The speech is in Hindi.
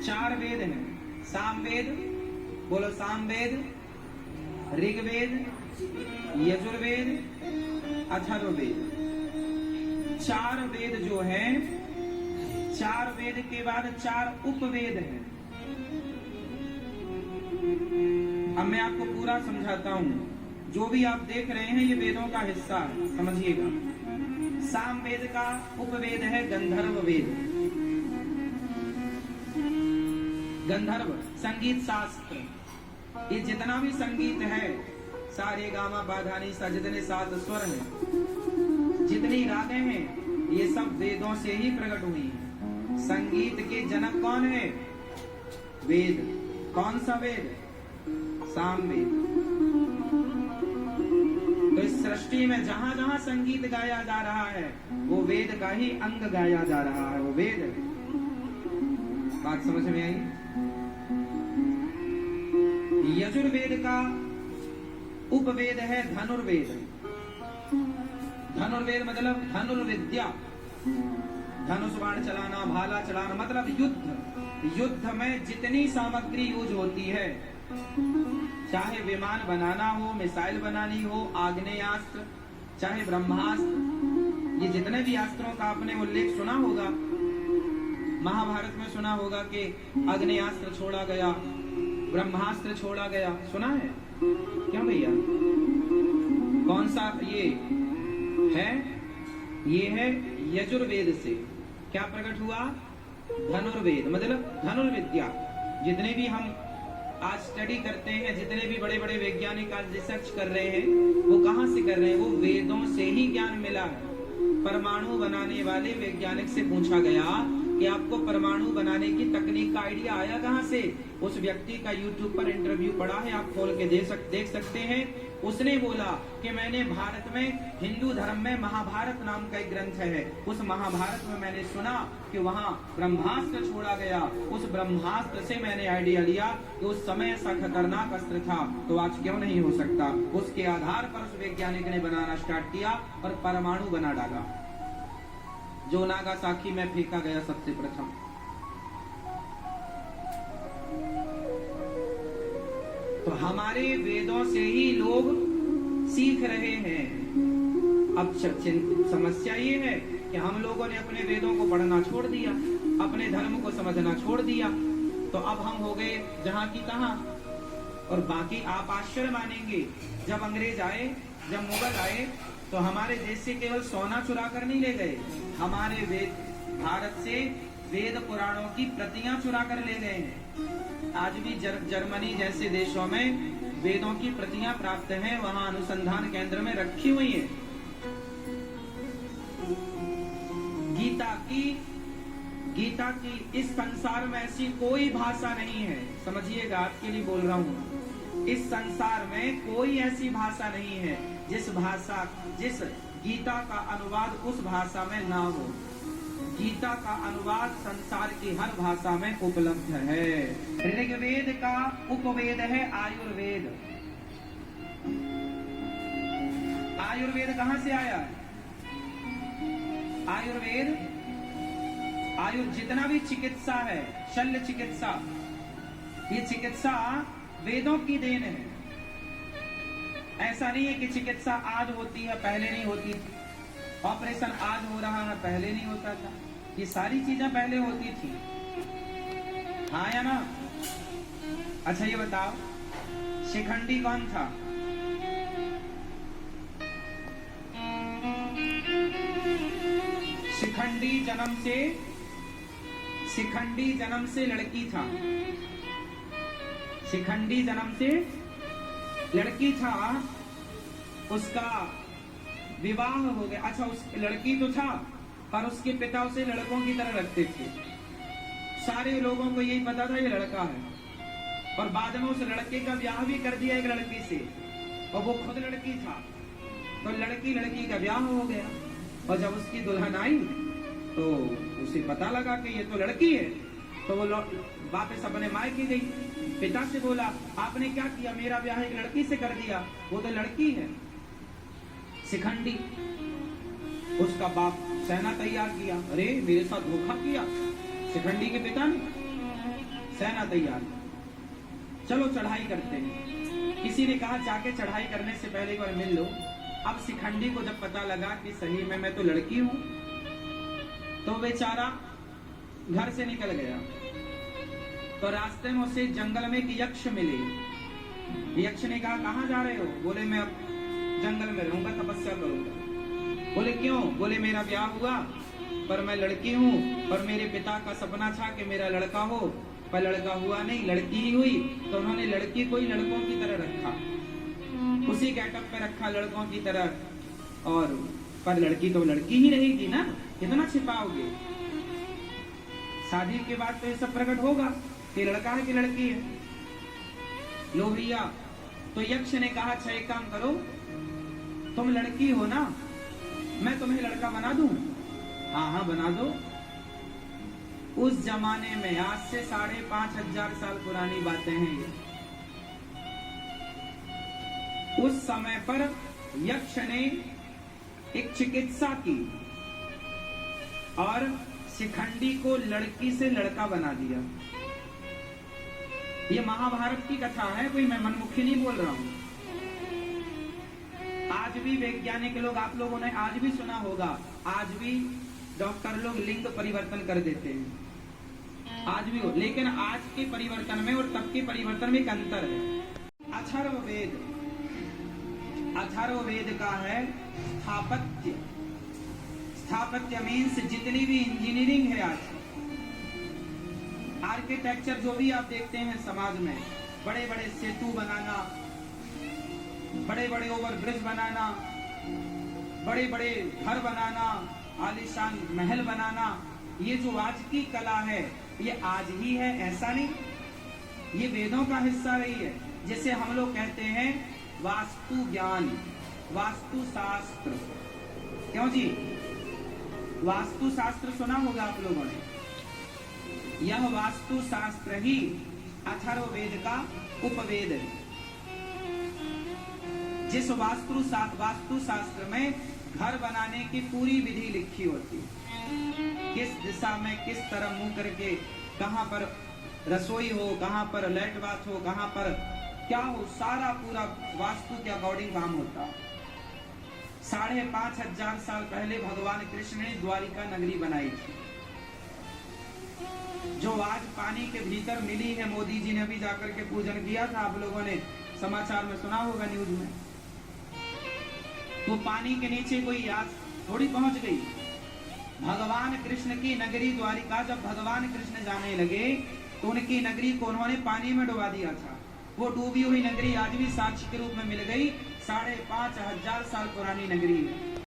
चार वेद हैं। सामवेद, बोलो सामवेद, ऋग्वेद, यजुर्वेद, अथर्ववेद। चार वेद जो हैं, चार वेद के बाद चार उपवेद हैं। अब मैं आपको पूरा समझाता हूं। जो भी आप देख रहे हैं ये वेदों का हिस्सा है, समझिएगा। सामवेद का उपवेद है गंधर्व वेद। गंधर्व संगीत शास्त्र, ये जितना भी संगीत है, सारे गामा बाधानी सा, जितने सात स्वर हैं, जितनी रागें हैं, ये सब वेदों से ही प्रकट हुई हैं। संगीत के जनक कौन है? वेद। कौन सा वेद? सामवेद। तो इस सृष्टि में जहां जहां संगीत गाया जा रहा है वो वेद का ही अंग गाया जा रहा है, वो वेद है। बात समझ में आई? यजुर्वेद का उपवेद है धनुर्वेद। धनुर्वेद मतलब धनुर्विद्या, धनुष बाण चलाना, भाला चलाना, मतलब युद्ध। युद्ध में जितनी सामग्री यूज होती है, चाहे विमान बनाना हो, मिसाइल बनानी हो, आग्नेयास्त्र, चाहे ब्रह्मास्त्र, ये जितने भी अस्त्रों का आपने उल्लेख सुना होगा, महाभारत में सुना होगा कि आग्नेयास्त्र छोड़ा गया, ब्रह्मास्त्र छोड़ा गया, सुना है क्या भैया? कौन सा ये है? ये है यजुर्वेद से क्या प्रकट हुआ? धनुर्वेद मतलब धनुर्विद्या। जितने भी हम आज स्टडी करते हैं, जितने भी बड़े बड़े वैज्ञानिक आज रिसर्च कर रहे हैं, वो कहां से कर रहे हैं? वो वेदों से ही ज्ञान मिला है। परमाणु बनाने वाले वैज्ञानिक से पूछा गया कि आपको परमाणु बनाने की तकनीक का आइडिया आया कहां से? उस व्यक्ति का यूट्यूब पर इंटरव्यू पड़ा है, आप खोल के देख सकते हैं। उसने बोला कि मैंने भारत में, हिंदू धर्म में महाभारत नाम का एक ग्रंथ है, उस महाभारत में मैंने सुना कि वहां ब्रह्मास्त्र छोड़ा गया। उस ब्रह्मास्त्र से मैंने आइडिया लिया कि उस समय ऐसा खतरनाक अस्त्र था, तो आज क्यों नहीं हो सकता? उसके आधार पर उस वैज्ञानिक ने बनाना स्टार्ट किया और परमाणु बना डाला, जो नागासाकी में फेंका गया सबसे प्रथम। तो हमारे वेदों से ही लोग सीख रहे हैं। अब समस्या ये है कि हम लोगों ने अपने वेदों को पढ़ना छोड़ दिया, अपने धर्म को समझना छोड़ दिया। तो अब हम हो गए जहां की तहां। और बाकी आप आश्चर्य मानेंगे, जब अंग्रेज आए, जब मुगल आए, तो हमारे देश से केवल सोना चुरा कर नहीं ले गए, हमारे वेद, भारत से वेद पुराणों की प्रतियां चुरा कर ले गए हैं। आज भी जर्मनी जैसे देशों में वेदों की प्रतियां प्राप्त हैं, वहां अनुसंधान केंद्र में रखी हुई हैं। गीता की इस संसार में ऐसी कोई भाषा नहीं है, समझिएगा, आपके लिए बोल रहा हूं। इस संसार में कोई ऐसी भाषा नहीं है जिस गीता का अनुवाद उस भाषा में ना हो। गीता का अनुवाद संसार की हर भाषा में उपलब्ध है। ऋग्वेद का उपवेद है आयुर्वेद। आयुर्वेद कहां से आया? आयुर्वेद, जितना भी चिकित्सा है, शल्य चिकित्सा, ये चिकित्सा वेदों की देन है। ऐसा नहीं है कि चिकित्सा आज होती है, पहले नहीं होती थी। ऑपरेशन आज हो रहा है, पहले नहीं होता था। ये सारी चीजें पहले होती थी, हाँ या ना? अच्छा ये बताओ, शिखंडी कौन था? शिखंडी जन्म से लड़की था। शिखंडी जन्म से लड़की था, उसका विवाह हो गया। अच्छा, उस लड़की तो था, पर उसके पिता उसे लड़कों की तरह रखते थे। सारे लोगों को यही पता था ये लड़का है, और बाद में उस लड़के का ब्याह भी कर दिया एक लड़की से, और वो खुद लड़की था। तो लड़की का ब्याह हो गया, और जब उसकी दुल्हन आई तो उसे पता लगा कि ये तो लड़की है, तो वो वापस अपने मायके गई। पिता से बोला, आपने क्या किया, मेरा ब्याह एक लड़की से कर दिया, वो तो लड़की है। शिखंडी, उसका बाप सेना तैयार किया, अरे मेरे साथ धोखा किया, शिखंडी के पिता ने। सेना तैयार, चलो चढ़ाई करते हैं। किसी ने कहा जाके चढ़ाई करने से पहले एक बार मिल लो। अब शिखंडी को जब पता लगा कि सही में मैं तो लड़की हूं, तो बेचारा घर से निकल गया। तो रास्ते में उसे जंगल में एक यक्ष मिले। यक्ष ने कहा कहां जा रहे हो? बोले मैं अब जंगल में रहूंगा, तपस्या करूंगा। बोले क्यों? बोले मेरा ब्याह हुआ पर मैं लड़की हूँ, पर मेरे पिता का सपना था कि मेरा लड़का हो, पर लड़का हुआ नहीं, लड़की ही हुई। तो उन्होंने लड़की को ही लड़कों की तरह रखा, उसी गेटअप पे रखा लड़कों की तरह। और पर लड़की तो लड़की ही रहेगी ना, कितना छिपाओगे? शादी के बाद तो ये सब प्रकट होगा कि लड़का है कि लड़की है। लो भैया, तो यक्ष ने कहा अच्छा एक काम करो, तुम लड़की हो ना, मैं तुम्हें लड़का बना दूं? हाँ हाँ बना दो। उस जमाने में, आज से 5,500 साल पुरानी बातें हैं ये। उस समय पर यक्ष ने एक चिकित्सा की और शिखंडी को लड़की से लड़का बना दिया। ये महाभारत की कथा है, कोई मैं मनमुखी नहीं बोल रहा हूं। आज भी वैज्ञानिक लोग, आप लोगों ने आज भी सुना होगा, आज भी डॉक्टर लोग लिंग परिवर्तन कर देते हैं, आज भी हो। लेकिन आज के परिवर्तन में और तब के परिवर्तन में एक अंतर है। अथर्ववेद, अथर्ववेद का है स्थापत्य। स्थापत्य मीन्स जितनी भी इंजीनियरिंग है, आज आर्किटेक्चर जो भी आप देखते हैं समाज में, बड़े बड़े सेतु बनाना, बड़े बड़े ओवरब्रिज बनाना, बड़े बड़े घर बनाना, आलीशान महल बनाना, ये जो आज की कला है ये आज ही है, ऐसा नहीं। ये वेदों का हिस्सा रही है। जैसे हम लोग कहते हैं वास्तु ज्ञान, वास्तु शास्त्र। क्यों जी? वास्तु शास्त्र सुना होगा आप लोगों ने। यह वास्तु शास्त्र ही अथर्ववेद का उपवेद है। जिस वास्तु शास्त्र में घर बनाने की पूरी विधि लिखी होती है, किस दिशा में किस तरह मुंह करके, कहां पर रसोई हो, कहां पर लेट बाथ हो, कहां पर क्या हो, सारा पूरा वास्तु के अकॉर्डिंग काम होता है। 5,500 साल पहले भगवान कृष्ण ने द्वारिका नगरी बनाई थी, जो आज पानी के भीतर मिली है। मोदी जी ने भी जाकर के पूजन किया था, आप लोगों ने समाचार में सुना होगा, न्यूज में। तो पानी के नीचे कोई आज थोड़ी पहुंच गई। भगवान कृष्ण की नगरी द्वारिका जब भगवान कृष्ण जाने लगे तो उनकी नगरी को उन्होंने पानी में डुबा दिया था। वो डूबी हुई नगरी आज भी साक्ष्य के रूप में मिल गई। 5,500 साल पुरानी नगरी है।